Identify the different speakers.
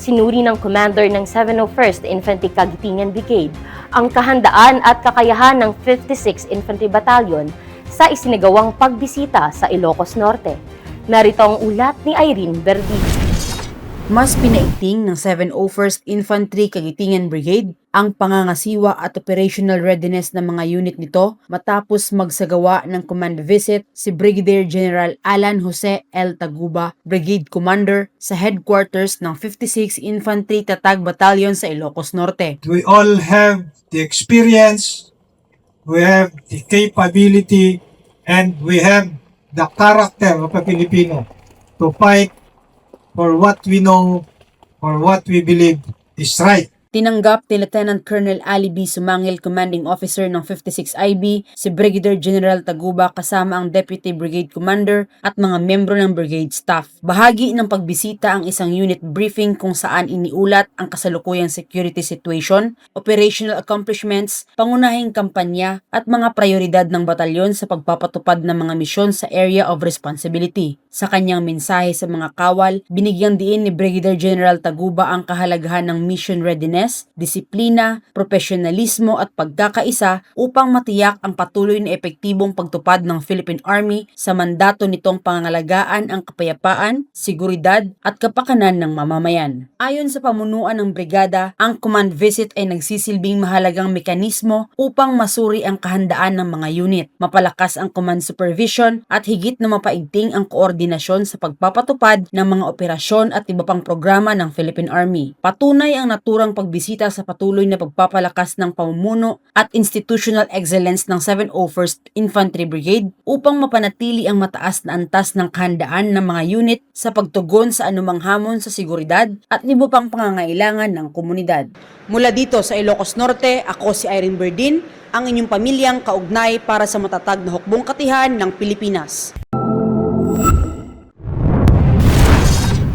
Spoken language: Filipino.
Speaker 1: Sinuri ng commander ng 701st Infantry Kagitingan Brigade ang kahandaan at kakayahan ng 56th Infantry Battalion sa isinagawang pagbisita sa Ilocos Norte. Narito ang ulat ni Irene Verdin.
Speaker 2: Mas pinaigting ng 701st Infantry Kagitingan Brigade ang pangangasiwa at operational readiness ng mga unit nito matapos magsagawa ng command visit si Brigadier General Alan Jose L. Taguba, Brigade Commander sa headquarters ng 56th Infantry Tatag Battalion sa Ilocos Norte.
Speaker 3: We all have the experience, we have the capability, and we have the character of a Filipino to fight for what we know, or what we believe is right.
Speaker 2: Tinanggap ni Lieutenant Colonel Ali B. Sumangil, Commanding Officer ng 56IB, si Brigadier General Taguba kasama ang Deputy Brigade Commander at mga membro ng brigade staff. Bahagi ng pagbisita ang isang unit briefing kung saan iniulat ang kasalukuyang security situation, operational accomplishments, pangunahing kampanya at mga prioridad ng batalyon sa pagpapatupad ng mga misyon sa area of responsibility. Sa kanyang mensahe sa mga kawal, binigyang diin ni Brigadier General Taguba ang kahalagahan ng mission readiness, disiplina, profesionalismo at pagkakaisa upang matiyak ang patuloy na epektibong pagtupad ng Philippine Army sa mandato nitong pangangalagaan ang kapayapaan, seguridad at kapakanan ng mamamayan. Ayon sa pamunuan ng brigada, ang command visit ay nagsisilbing mahalagang mekanismo upang masuri ang kahandaan ng mga unit, mapalakas ang command supervision at higit na mapaigting ang koordinasyon sa pagpapatupad ng mga operasyon at iba pang programa ng Philippine Army. Patunay ang naturang pagbisita sa patuloy na pagpapalakas ng pamumuno at institutional excellence ng 701st Infantry Brigade upang mapanatili ang mataas na antas ng kahandaan ng mga unit sa pagtugon sa anumang hamon sa seguridad at iba pang pangangailangan ng komunidad. Mula dito sa Ilocos Norte, ako si Irene Verdin, ang inyong pamilyang kaugnay para sa matatag na hukbong katihan ng Pilipinas.